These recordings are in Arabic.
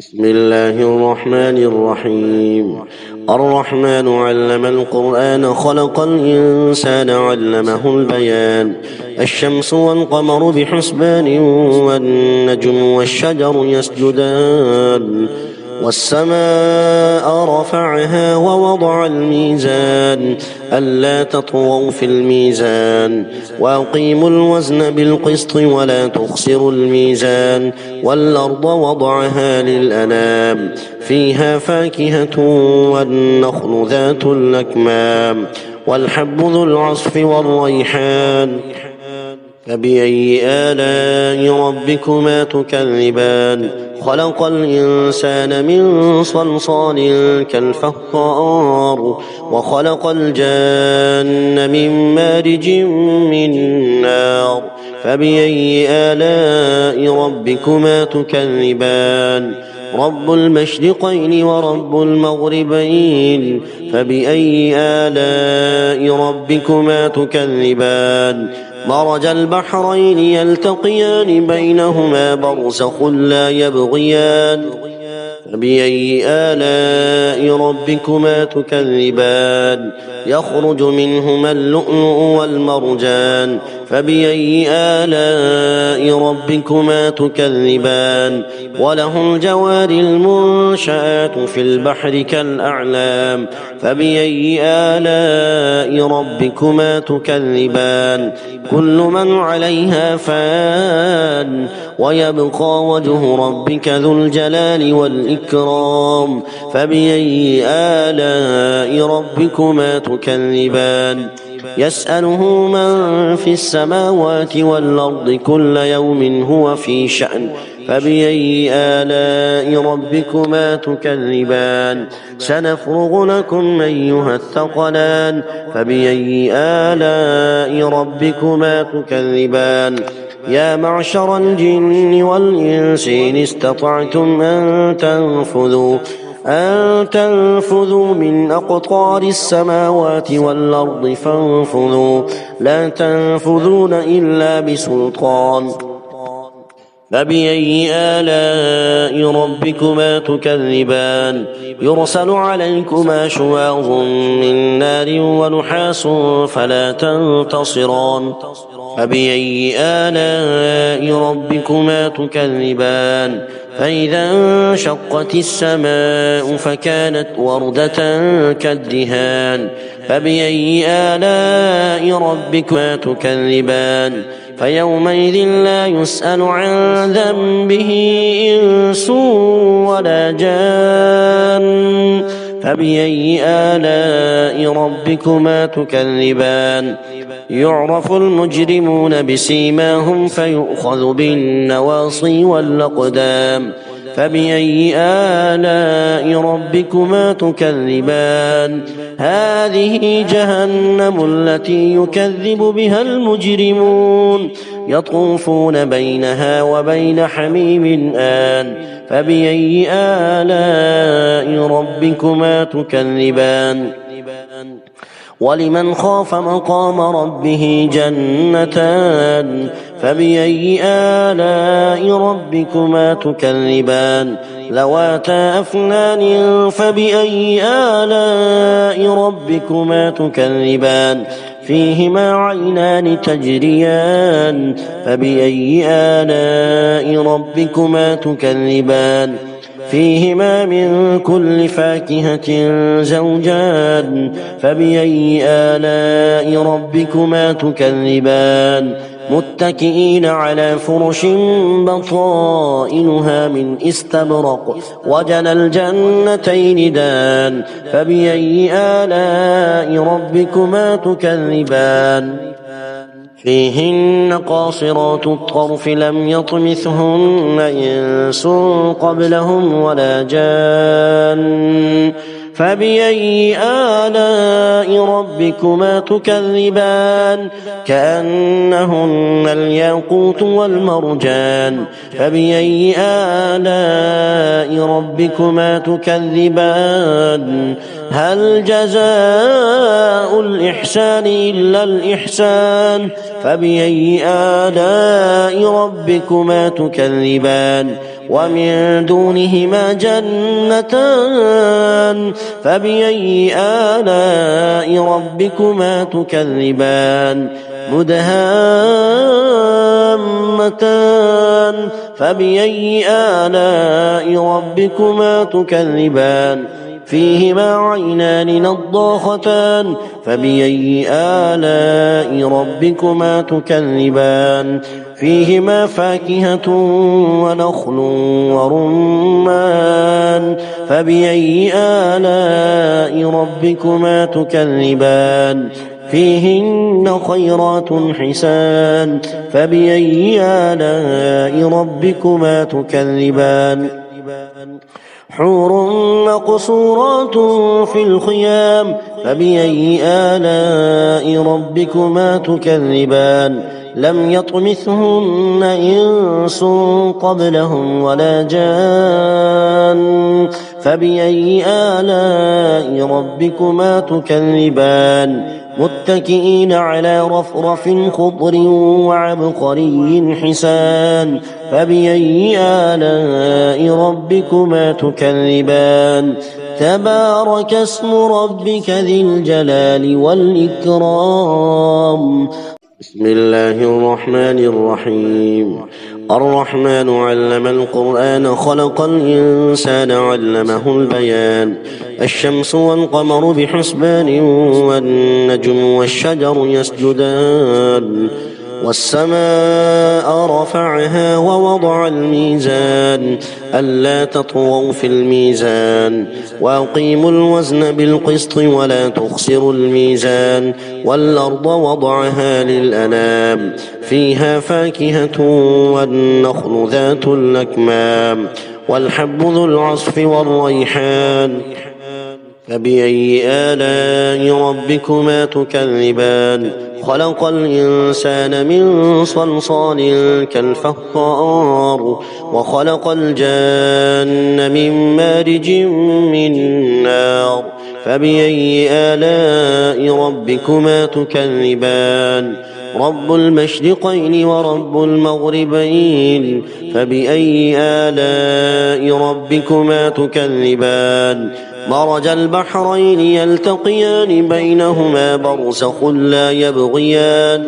بسم الله الرحمن الرحيم. الرحمن علم القرآن خلق الإنسان علمه البيان. الشمس والقمر بحسبان والنجم والشجر يسجدان والسماء رفعها ووضع الميزان ألا تطغوا في الميزان وأقيموا الوزن بالقسط ولا تخسروا الميزان والأرض وضعها للأنام فيها فاكهة والنخل ذات الأكمام والحب ذو العصف والريحان فبأي آلاء ربكما تكذبان خلق الإنسان من صلصال كالفخار وخلق الجان من مارج من نار فبأي آلاء ربكما تكذبان رب المشرقين ورب المغربين فبأي آلاء ربكما تكذبان مرج البحرين يلتقيان بينهما برزخ لا يبغيان فبأي آلاء ربكما تكذبان يخرج منهما اللؤلؤ والمرجان فبأي آلاء ربكما تكذبان وله الجوار المنشآت في البحر كالأعلام فبأي آلاء ربكما تكذبان كل من عليها فان ويبقى وجه ربك ذو الجلال والإكرام فبأي آلاء ربكما تكذبان يسأله من في السماوات والأرض كل يوم هو في شأن فبأي آلاء ربكما تكذبان سنفرغ لكم أيها الثقلان فبأي آلاء ربكما تكذبان يا معشر الجن والإنس إن استطعتم أن تنفذوا من أقطار السماوات والأرض فانفذوا لا تنفذون إلا بسلطان فبأي آلاء ربكما تكذبان يرسل عليكما شواظ من نار ونحاس فلا تنتصران فبأي آلاء ربكما تكذبان فإذا انشقت السماء فكانت وردة كالدهان فبأي آلاء ربكما تكذبان فيومئذ لا يسأل عن ذنبه إنس ولا جان فبأي آلاء ربكما تكذبان يعرف المجرمون بسيماهم فيؤخذ بالنواصي والأقدام فبأي آلاء ربكما تكذبان هذه جهنم التي يكذب بها المجرمون يطوفون بينها وبين حميم آن فبأي آلاء ربكما تكذبان ولمن خاف مقام ربه جنتان فبأي آلاء ربكما تكذبان ذواتا أفنان فبأي آلاء ربكما تكذبان فيهما عينان تجريان فبأي آلاء ربكما تكذبان فيهما من كل فاكهة زوجان فبأي آلاء ربكما تكذبان متكئين على فرش بطائنها من استبرق وجنى الجنتين دان فبأي آلاء ربكما تكذبان فيهن قاصرات الطرف لم يطمثهن إنس قبلهم ولا جان فبأي آلاء ربكما تكذبان كأنهن الياقوت والمرجان فبأي آلاء ربكما تكذبان هل جزاء الإحسان إلا الإحسان فبأي آلاء ربكما تكذبان ومن دونهما جنتان فبأي آلاء ربكما تكذبان مدهامتان فبأي آلاء ربكما تكذبان فيهما عينان نضاختان فبأي آلاء ربكما تكذبان فيهما فاكهة ونخل ورمان فبأي آلاء ربكما تكذبان فيهن خيرات حسان فبأي آلاء ربكما تكذبان حور مقصورات في الخيام فبأي آلاء ربكما تكذبان لم يطمثهن إنس قبلهم ولا جان فبأي آلاء ربكما تكذبان متكئين على رفرف خضر وعبقري حسان فبأي آلاء ربكما تكذبان تبارك اسم ربك ذي الجلال والإكرام بسم الله الرحمن الرحيم الرحمن علم القرآن خلق الإنسان علمه البيان الشمس والقمر بحسبان والنجم والشجر يسجدان والسماء رفعها ووضع الميزان ألا تطغوا في الميزان وأقيموا الوزن بالقسط ولا تخسروا الميزان والأرض وضعها للأنام فيها فاكهة والنخل ذات الأكمام والحب ذو العصف والريحان فبأي آلاء ربكما تكذبان خلق الإنسان من صلصال كالفخار وخلق الجان من مارج من نار فبأي آلاء ربكما تكذبان رب المشرقين ورب المغربين فبأي آلاء ربكما تكذبان مرج البحرين يلتقيان بينهما برزخ لا يبغيان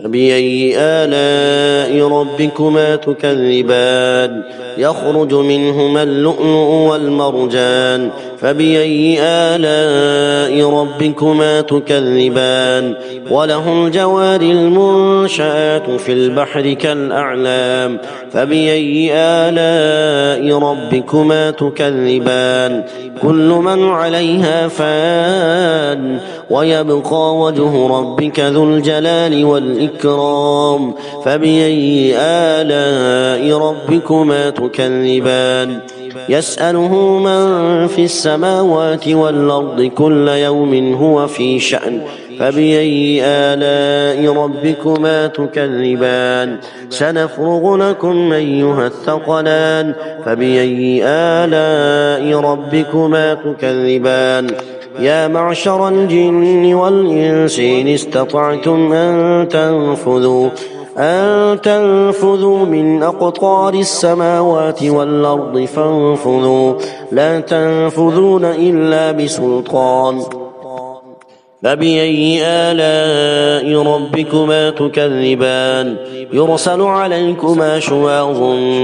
فبأي آلاء ربكما تكذبان يخرج منهما اللؤلؤ والمرجان فبأي آلاء ربكما تكذبان وله الجوار المنشآت في البحر كالأعلام فبأي آلاء ربكما تكذبان كل من عليها فان ويبقى وجه ربك ذو الجلال والإكرام فبأي آلاء ربكما تكذبان يسأله من في السماوات والأرض كل يوم هو في شأن فبأي آلاء ربكما تكذبان سنفرغ لكم أيها الثقلان فبأي آلاء ربكما تكذبان يا معشر الجن والإنس إن استطعتم أن تنفذوا من أقطار السماوات والأرض فانفذوا لا تنفذون إلا بسلطان فبأي آلاء ربكما تكذبان يرسل عليكما شواظ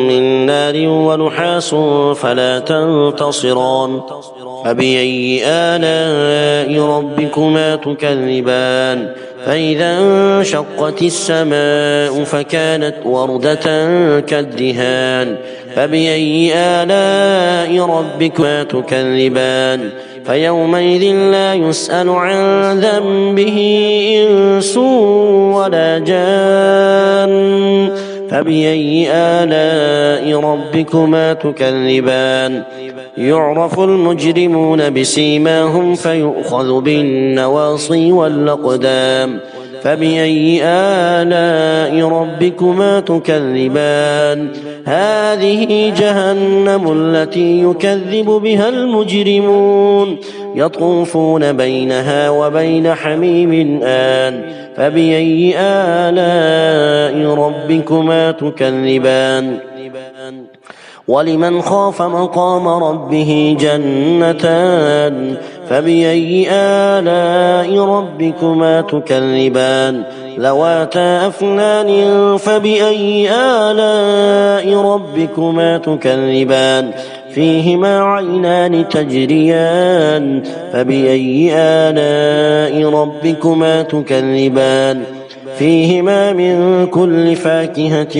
من نار ونحاس فلا تنتصران فبأي آلاء ربكما تكذبان فإذا انشقت السماء فكانت وردة كالدهان فبأي آلاء ربكما تكذبان فيومئذ لا يسأل عن ذنبه إنس ولا جان فبأي آلاء ربكما تكذبان يعرف المجرمون بسيماهم فيؤخذ بالنواصي والأقدام فبأي آلاء ربكما تكذبان هذه جهنم التي يكذب بها المجرمون يطوفون بينها وبين حميم آن فبأي آلاء ربكما تكذبان ولمن خاف مقام ربه جنتان فبأي آلاء ربكما تكذبان ذواتا أفنان فبأي آلاء ربكما تكذبان فيهما عينان تجريان فبأي آلاء ربكما تكذبان فيهما من كل فاكهة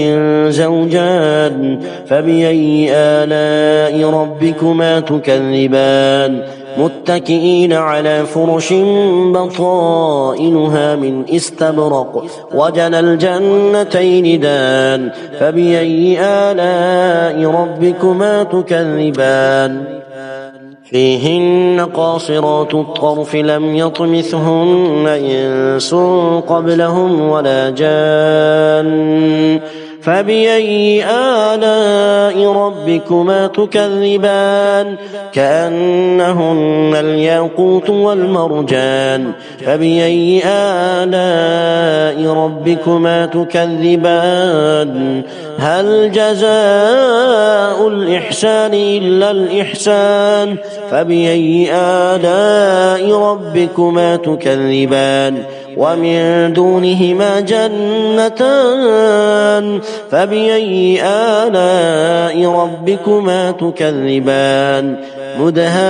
زوجان فبأي آلاء ربكما تكذبان متكئين على فرش بطائنها من استبرق وجنى الجنتين دان فبأي آلاء ربكما تكذبان فيهن قاصرات الطرف لم يطمثهن إنس قبلهم ولا جان فبأي آلاء ربكما تكذبان كأنهن الياقوت والمرجان فبأي آلاء ربكما تكذبان هل جزاء الإحسان إلا الإحسان فبأي آلاء ربكما تكذبان ومن دونهما جنتان فبأي آلاء ربكما تكذبان مدهامتان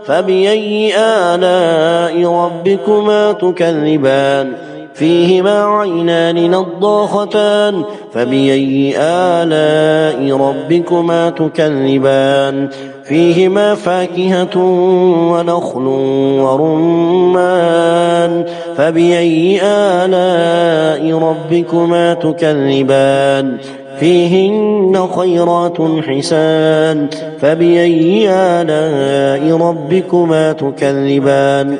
فبأي آلاء ربكما تكذبان فيهما عينان نضاختان فبأي آلاء ربكما تكذبان فيهما فاكهة ونخل ورمان فبأي آلاء ربكما تكذبان فيهن خيرات حسان فبأي آلاء ربكما تكذبان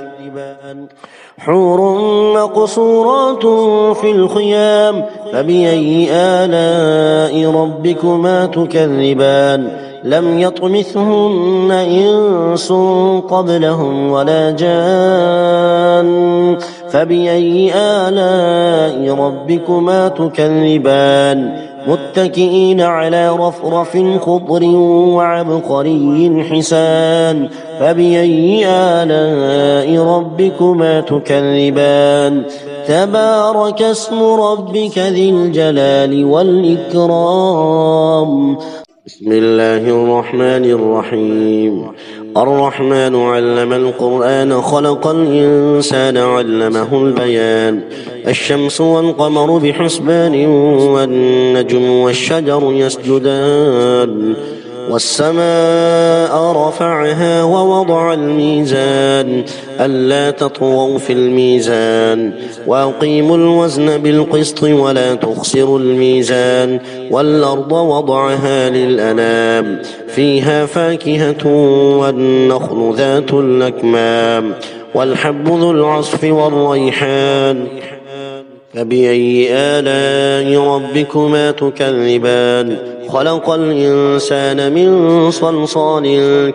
حور مقصورات في الخيام فبأي آلاء ربكما تكذبان لم يطمثهن إنس قبلهم ولا جان فبأي آلاء ربكما تكذبان متكئين على رفرف خضر وعبقري حسان فبأي آلاء ربكما تكذبان تبارك اسم ربك ذي الجلال والإكرام بسم الله الرحمن الرحيم الرحمن علم القرآن خلق الإنسان علمه البيان الشمس والقمر بحسبان والنجم والشجر يسجدان والسماء رفعها ووضع الميزان ألا تطغوا في الميزان وأقيموا الوزن بالقسط ولا تخسروا الميزان والأرض وضعها للأنام فيها فاكهة والنخل ذات الأكمام والحب ذو العصف والريحان فبأي آلاء ربكما تكذبان خلق الإنسان من صلصال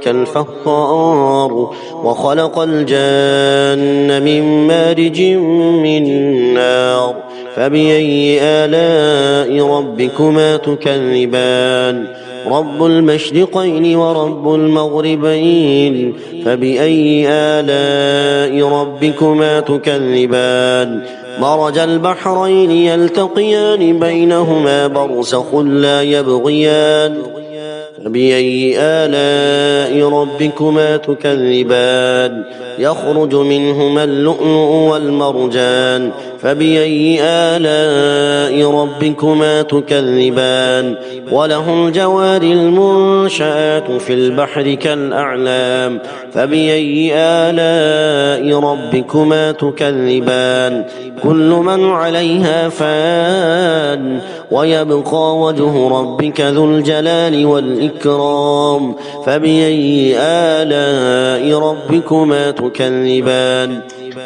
كالفخار وخلق الجان من مارج من نار فبأي آلاء ربكما تكذبان رب المشرقين ورب المغربين فبأي آلاء ربكما تكذبان مرج البحرين يلتقيان بينهما برزخ لا يبغيان فبأي آلاء ربكما تكذبان يخرج منهما اللؤلؤ والمرجان فبأي آلاء ربكما تكذبان وله الجوار المنشآت في البحر كالأعلام فبأي آلاء ربكما تكذبان كل من عليها فان ويبقى وجه ربك ذو الجلال والإكرام فبأي آلاء ربكما تكذبان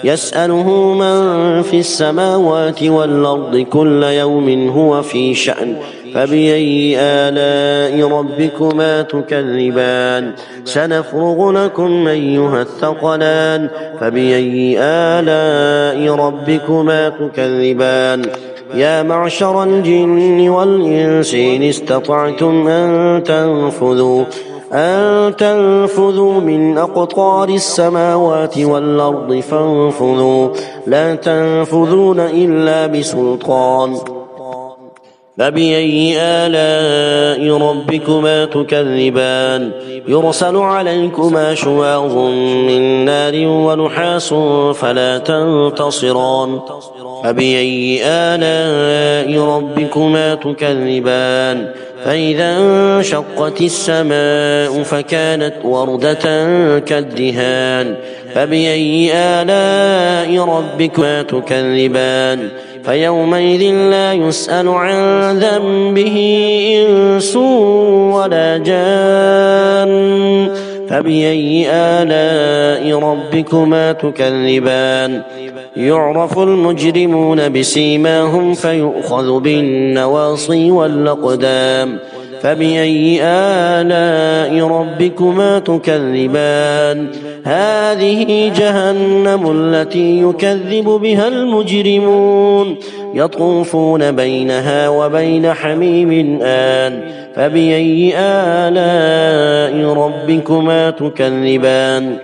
يسأله من في السماوات والأرض كل يوم هو في شأن فبأي آلاء ربكما تكذبان سنفرغ لكم أيها الثقلان فبأي آلاء ربكما تكذبان يا معشر الجن والإنس إن استطعتم أن تنفذوا من أقطار السماوات والأرض فانفذوا لا تنفذون إلا بسلطان. فبأي آلاء ربكما تكذبان يرسل عليكما شواظ من نار ونحاس فلا تنتصران. فبأي آلاء ربكما تكذبان فإذا انشقت السماء فكانت وردة كالدهان. فبأي آلاء ربكما تكذبان فيومئذ لا يسأل عن ذنبه إنس ولا جان. فبأي آلاء ربكما تكذبان يعرف المجرمون بسيماهم فيؤخذ بالنواصي والأقدام. فبأي آلاء ربكما تكذبان هذه جهنم التي يكذب بها المجرمون يطوفون بينها وبين حميم آن. فبأي آلاء ربكما تكذبان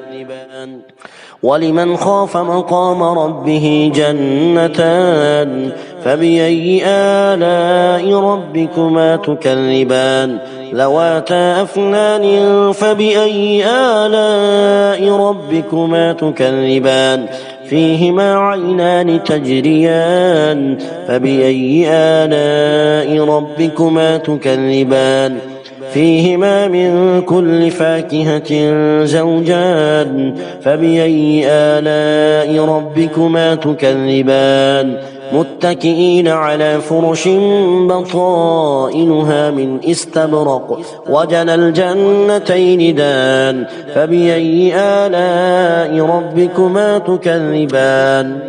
ولمن خاف مقام ربه جنتان. فبأي آلاء ربكما تكذبان ذواتا أفنان. فبأي آلاء ربكما تكذبان فيهما عينان تجريان. فبأي آلاء ربكما تكذبان فيهما من كل فاكهة زوجان. فبأي آلاء ربكما تكذبان متكئين على فرش بطائنها من استبرق وجنى الجنتين دان. فبأي آلاء ربكما تكذبان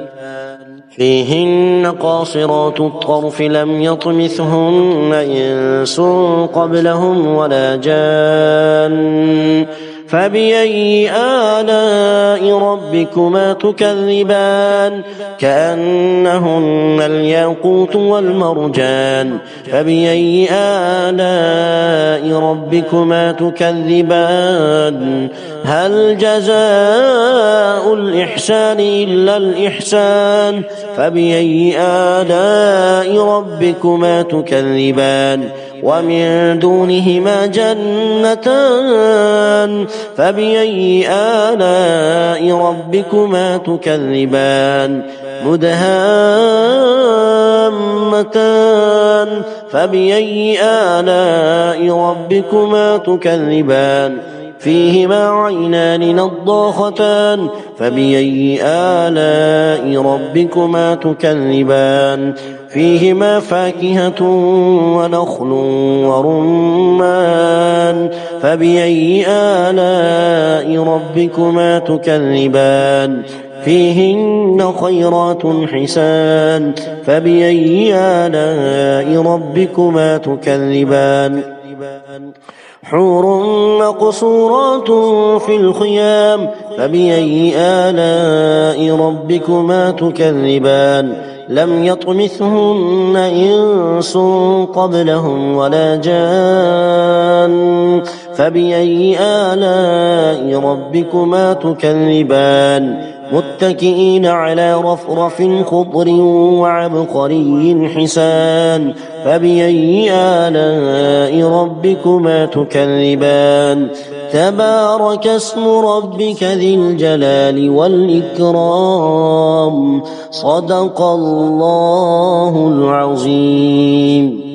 فيهن قاصرات الطرف لم يطمثهن إنس قبلهم ولا جان. فبأي آلاء ربكما تكذبان كأنهن الياقوت والمرجان. فبأي آلاء ربكما تكذبان هل جزاء الإحسان إلا الإحسان. فبأي آلاء ربكما تكذبان ومن دونهما جنتان. فبأي آلاء ربكما تكذبان مدهامتان. فبأي آلاء ربكما تكذبان فيهما عينان نضاختان. فبأي آلاء ربكما تكذبان فيهما فاكهة ونخل ورمان. فبأي آلاء ربكما تكذبان فيهن خيرات حسان. فبأي آلاء ربكما تكذبان حور مقصورات في الخيام. فبأي آلاء ربكما تكذبان لم يطمثهن إنس قبلهم ولا جان. فبأي آلاء ربكما تكذبان متكئين على رفرف خضر وعبقري حسان. فبأي آلاء ربكما تكذبان تبارك اسم ربك ذي الجلال والإكرام. صدق الله العظيم.